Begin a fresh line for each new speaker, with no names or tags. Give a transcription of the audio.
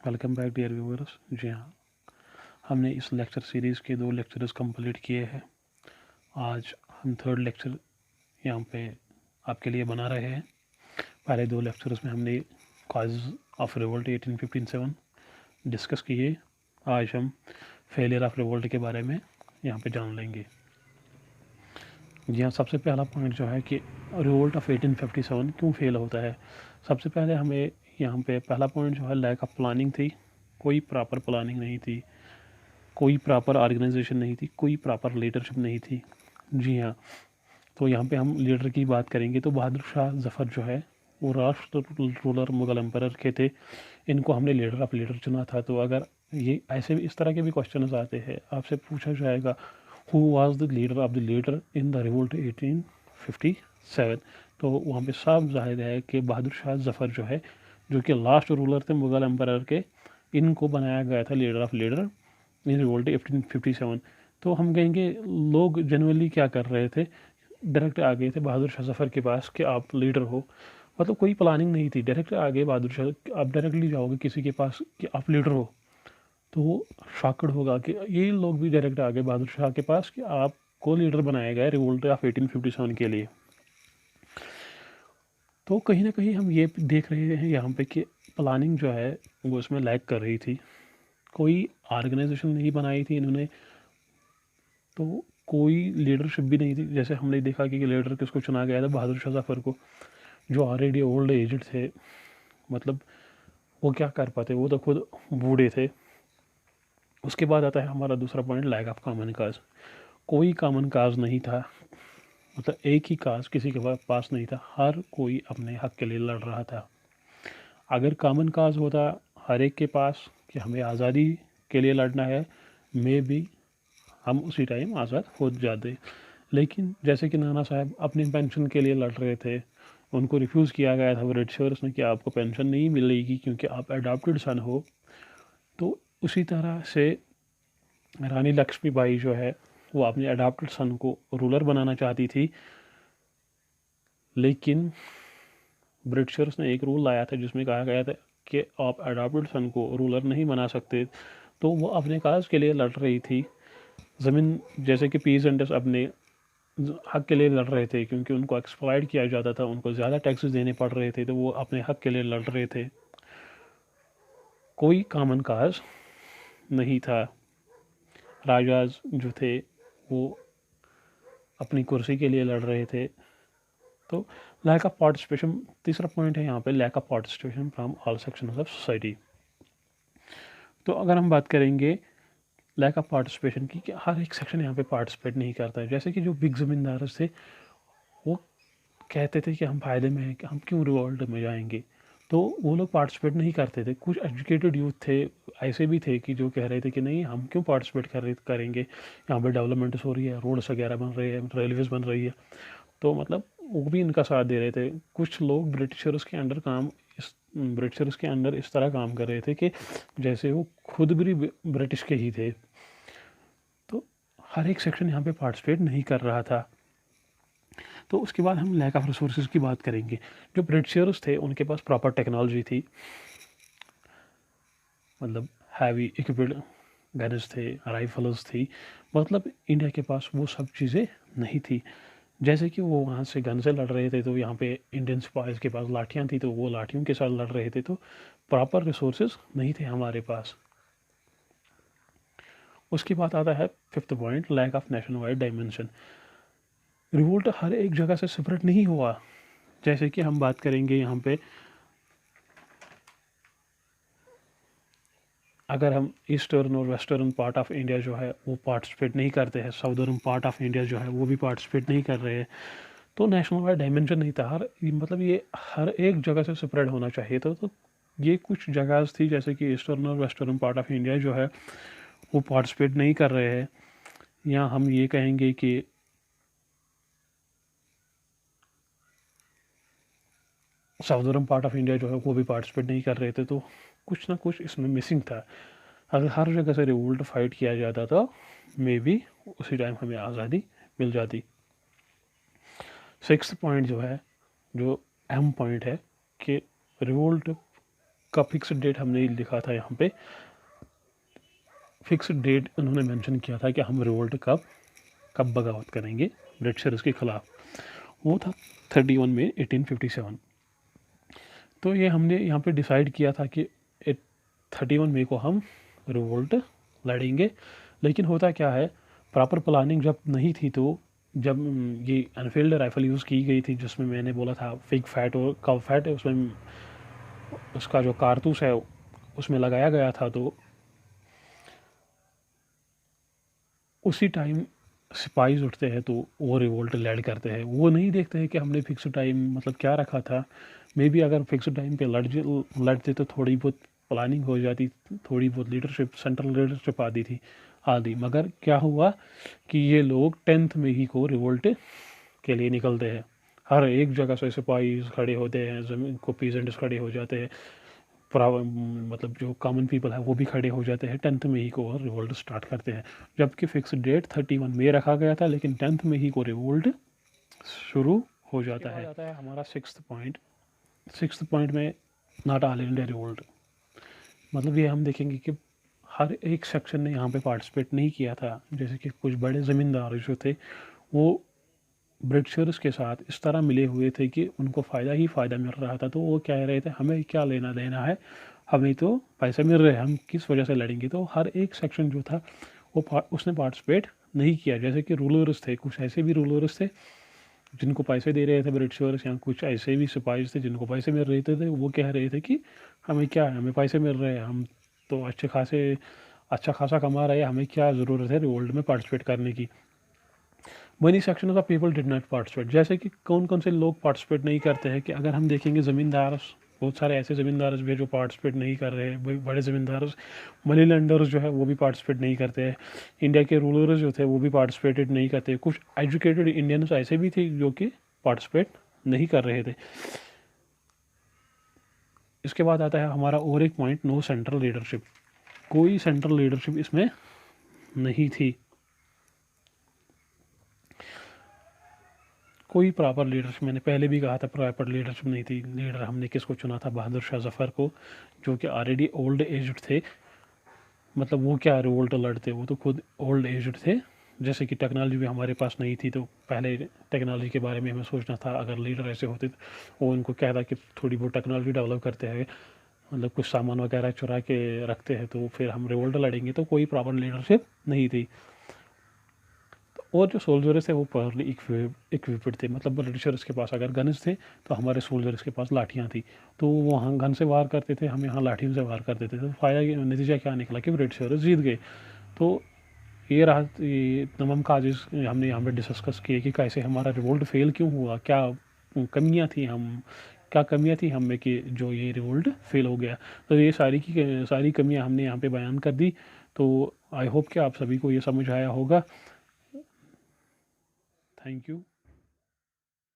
Welcome back dear viewers. जी हाँ, हमने इस लेक्चर सीरीज़ के 2 लेक्चर्स कंप्लीट किए हैं। आज हम थर्ड लेक्चर यहाँ पे आपके लिए बना रहे हैं। पहले 2 लेक्चर्स में हमने कॉज ऑफ रिवोल्ट 1857 डिस्कस किए। आज हम फेलियर ऑफ रिवोल्ट के बारे में यहाँ पे जान लेंगे। जी हाँ, सबसे पहला पॉइंट जो है कि रिवोल्ट ऑफ 1857 क्यों फेल होता है। सबसे पहले हमें यहाँ पे पहला पॉइंट जो है लैक ऑफ प्लानिंग थी। कोई प्रॉपर प्लानिंग नहीं थी, कोई प्रॉपर ऑर्गेनाइजेशन नहीं थी, कोई प्रॉपर लीडरशिप नहीं थी। जी हाँ, तो यहाँ पे हम लीडर की बात करेंगे तो बहादुर शाह जफ़र जो है वो राष्ट्र रूलर मुगल एम्पर के थे। इनको हमने लीडर ऑफ लीडर चुना था। तो अगर ये ऐसे भी इस तरह के भी क्वेश्चन आते हैं, आपसे पूछा जाएगा who was the leader of the leader in the revolt 1857, तो वहाँ पे साफ जाहिर है कि बहादुर शाह जफ़र जो है, जो कि लास्ट रूलर थे मुगल एम्पर के, इनको बनाया गया था leader of leader in revolt 1857। तो हम कहेंगे लोग जनरली क्या कर रहे थे, डायरेक्ट आ गए थे बहादुर शाह जफ़र के पास कि आप लीडर हो। मतलब कोई प्लानिंग नहीं थी, डायरेक्ट आ गए बहादुर शाह। आप डायरेक्टली जाओगे किसी के पास कि आप लीडर हो तो वो शॉक्ड होगा कि ये लोग भी डायरेक्ट आ गए बहादुर शाह के पास कि आपको लीडर बनाया गया है रिवोल्ट ऑफ 1857 के लिए। तो कहीं ना कहीं हम ये देख रहे हैं यहाँ पे कि प्लानिंग जो है वो इसमें लैक कर रही थी। कोई ऑर्गेनाइजेशन नहीं बनाई थी इन्होंने, तो कोई लीडरशिप भी नहीं थी। जैसे हमने देखा कि लीडर किसको चुना गया था, बहादुर शाह जफ़र को, जो ऑलरेडी ओल्ड एजड थे। मतलब वो क्या कर पाते, वो तो खुद बूढ़े थे। उसके बाद आता है हमारा दूसरा point, lack of common cause. कोई कॉमन काज नहीं था, मतलब एक ही काज किसी के पास नहीं था, हर कोई अपने हक के लिए लड़ रहा था। अगर कॉमन काज होता हर एक के पास कि हमें आज़ादी के लिए लड़ना है, मे भी हम उसी टाइम आज़ाद हो जाते। लेकिन जैसे कि नाना साहब अपनी पेंशन के लिए लड़ रहे थे, उनको रिफ्यूज़ किया गया था ब्रिटिशर्स ने कि आपको पेंशन नहीं मिलेगी क्योंकि आप अडॉप्टेड सन हो। तो उसी तरह से रानी लक्ष्मीबाई जो है वो अपने अडॉप्टेड सन को रूलर बनाना चाहती थी, लेकिन ब्रिटिशर्स ने एक रूल लाया था जिसमें कहा गया था कि आप अडॉप्टेड सन को रूलर नहीं बना सकते। तो वो अपने काज के लिए लड़ रही थी। ज़मीन जैसे कि पीसेंट्स अपने हक के लिए लड़ रहे थे क्योंकि उनको एक्सप्लॉइट किया जाता था, उनको ज़्यादा टैक्सेस देने पड़ रहे थे, तो वो अपने हक के लिए लड़ रहे थे। कोई कॉमन काज नहीं था। राजाज जो थे वो अपनी कुर्सी के लिए लड़ रहे थे। तो लैक ऑफ पार्टिसिपेशन तीसरा पॉइंट है यहाँ पे, lack of participation from all sections of society. तो अगर हम बात करेंगे लैक ऑफ पार्टिसिपेशन की, कि हर एक सेक्शन यहाँ पे पार्टिसिपेट नहीं करता है। जैसे कि जो बिग ज़मींदार थे वो कहते थे कि हम फ़ायदे में हैं, कि हम क्यों रिवॉल्ट में जाएंगे, तो वो लोग पार्टिसिपेट नहीं करते थे। कुछ एजुकेटेड यूथ थे, ऐसे भी थे कि जो कह रहे थे कि नहीं हम क्यों पार्टिसिपेट करेंगे, यहाँ पे डेवलपमेंट हो रही है, रोड्स वगैरह बन रही है, रेलवेज़ बन रही है। तो मतलब वो भी इनका साथ दे रहे थे। कुछ लोग ब्रिटिशर्स के अंडर इस तरह काम कर रहे थे कि जैसे वो खुद भी ब्रिटिश के ही थे। तो हर एक सेक्शन यहाँ पे पार्टिसिपेट नहीं कर रहा था। तो उसके बाद हम लैक ऑफ रिसोर्सेज की बात करेंगे। जो ब्रिटिशर्स थे उनके पास प्रॉपर टेक्नोलॉजी थी, मतलब हैवी इक्विप्ड गन्स थे, राइफल्स थी। मतलब इंडिया के पास वो सब चीज़ें नहीं थी। जैसे कि वो वहाँ से गन से लड़ रहे थे, तो यहाँ पे इंडियन सिपाहीज के पास लाठियाँ थी, तो वो लाठियों के साथ लड़ रहे थे। तो प्रॉपर रिसोर्सेज नहीं थे हमारे पास। उसके बाद आता है fifth point, lack of nationwide dimension. Revolt हर एक जगह से सेपरेट नहीं हुआ। जैसे कि हम बात करेंगे यहाँ पे, अगर हम ईस्टर्न और वेस्टर्न पार्ट ऑफ इंडिया जो है वो पार्टिसिपेट नहीं करते हैं, साउदर्न पार्ट ऑफ इंडिया जो है वो भी पार्टिसिपेट नहीं कर रहे हैं, तो नेशनल वाइड डायमेंशन नहीं था। मतलब ये हर एक जगह से सेपरेट होना चाहिए था। तो ये कुछ जगह थी जैसे कि ईस्टर्न और वेस्टर्न पार्ट ऑफ इंडिया जो है वो पार्टिसिपेट नहीं कर रहे हैं। या हम ये कहेंगे कि साउदर्न पार्ट ऑफ इंडिया जो है वो भी पार्टिसिपेट नहीं कर रहे थे। तो कुछ ना कुछ इसमें मिसिंग था। अगर हर जगह से रिवोल्ट फाइट किया जाता तो मे बी उसी टाइम हमें आज़ादी मिल जाती। सिक्स्थ पॉइंट जो है, जो अहम पॉइंट है कि रिवोल्ट का फिक्स्ड डेट हमने लिखा था यहाँ पे, फिक्स्ड डेट उन्होंने मेंशन किया था कि हम रिवोल्ट कब बगावत करेंगे ब्रिटिशर्स के ख़िलाफ़, वो था 31 मई 1857। तो ये हमने यहाँ पे डिसाइड किया था कि 31 मई को हम रिवोल्ट लड़ेंगे। लेकिन होता क्या है, प्रॉपर प्लानिंग जब नहीं थी, तो जब ये एनफील्ड राइफल यूज़ की गई थी जिसमें मैंने बोला था फिग फैट और कव फैट है, उसमें उसका जो कारतूस है उसमें लगाया गया था, तो उसी टाइम सिपाहीज उठते हैं तो वो रिवोल्ट लैड करते हैं। वो नहीं देखते हैं कि हमने फिक्स टाइम मतलब क्या रखा था। मे बी अगर फिक्स टाइम पे लड़ते तो थोड़ी बहुत प्लानिंग हो जाती, थोड़ी बहुत लीडरशिप, सेंट्रल लीडरशिप आदि। मगर क्या हुआ कि ये लोग 10 मई को रिवोल्ट के लिए निकलते हैं। हर एक जगह से सिपाही खड़े होते हैं, ज़मीन को पीजेंट्स खड़े हो जाते हैं, मतलब जो कॉमन पीपल है वो भी खड़े हो जाते हैं 10 मई को और रिवोल्ट स्टार्ट करते हैं। जबकि फिक्स डेट 31 मई रखा गया था, लेकिन 10 मई को रिवोल्ट शुरू हो जाता है। हमारा सिक्स्थ पॉइंट में नॉट ऑल इंडिया रिवोल्ट। मतलब ये हम देखेंगे कि हर एक सेक्शन ने यहाँ पे पार्टिसिपेट नहीं किया था। जैसे कि कुछ बड़े ज़मींदार जो थे वो ब्रिटिशर्स के साथ इस तरह मिले हुए थे कि उनको फ़ायदा ही फ़ायदा मिल रहा था। तो वो कह रहे थे हमें क्या लेना देना है, हमें तो पैसे मिल रहे हैं, हम किस वजह से लड़ेंगे। तो हर एक सेक्शन जो था वो उसने पार्टिसिपेट नहीं किया। जैसे कि रूलर्स थे, कुछ ऐसे भी रूलर्स थे जिनको पैसे दे रहे थे ब्रिटिशर्स, या कुछ ऐसे भी सिपाही थे जिनको पैसे मिल रहे थे। वो कह रहे थे कि हमें क्या है, हमें पैसे मिल रहे हैं, हम तो अच्छा खासा कमा रहे हैं, हमें क्या ज़रूरत है रिवोल्ट में पार्टिसिपेट करने की। Money section of people did not participate. जैसे कि कौन कौन से लोग पार्टिसिपेट नहीं करते हैं, कि अगर हम देखेंगे ज़मींदार, बहुत सारे ऐसे ज़मींदार भी जो पार्टिसिपेट नहीं कर रहे हैं। बड़े ज़मींदार, मनी लेंडर्स जो है वो भी पार्टिसिपेट नहीं करते हैं। इंडिया के रूलर्स जो थे वो भी पार्टिसिपेटेड नहीं करते। कुछ एजुकेटेड इंडियंस ऐसे भी थे जो कि पार्टिसिपेट नहीं कर रहे थे। इसके बाद आता है हमारा और एक पॉइंट, नो सेंट्रल लीडरशिप। कोई सेंट्रल लीडरशिप इसमें नहीं थी, कोई प्रॉपर लीडरशिप, मैंने पहले भी कहा था प्रॉपर लीडरशिप नहीं थी। लीडर हमने किसको चुना था, बहादुर शाह जफ़र को, जो कि ऑलरेडी ओल्ड एज्ड थे। मतलब वो क्या रिवोल्ट लड़ते, वो तो खुद ओल्ड एज्ड थे। जैसे कि टेक्नोलॉजी भी हमारे पास नहीं थी, तो पहले टेक्नोलॉजी के बारे में हमें सोचना था। अगर लीडर ऐसे होते तो वो उनको कहता कि थोड़ी बहुत टेक्नोलॉजी डेवलप करते हैं, मतलब कुछ सामान वगैरह चुरा के रखते हैं, तो फिर हम रिवोल्ट लड़ेंगे। तो कोई प्रॉपर लीडरशिप नहीं थी। और जो सोल्जर्स थे वो प्रॉपरली इक्विप्ड थे। मतलब ब्रिटिशर्स के पास अगर गन्स थे तो हमारे सोल्जर्स के पास लाठियाँ थी, तो वो वहाँ गन से वार करते थे, हम यहाँ लाठियों से वार करते थे। तो फ़ायदा नतीजा क्या निकला कि ब्रिटिशर्स जीत गए। तो ये तमाम काजेज़ हमने यहाँ पे डिस्कस किए कि कैसे हमारा रिवोल्ट फेल क्यों हुआ, कमियाँ थी क्या कमियाँ थी हम में कि जो ये रिवोल्ट फेल हो गया। तो ये सारी कमियाँ हमने यहाँ पे बयान कर दी। तो आई होप कि आप सभी को ये समझ आया होगा। Thank you.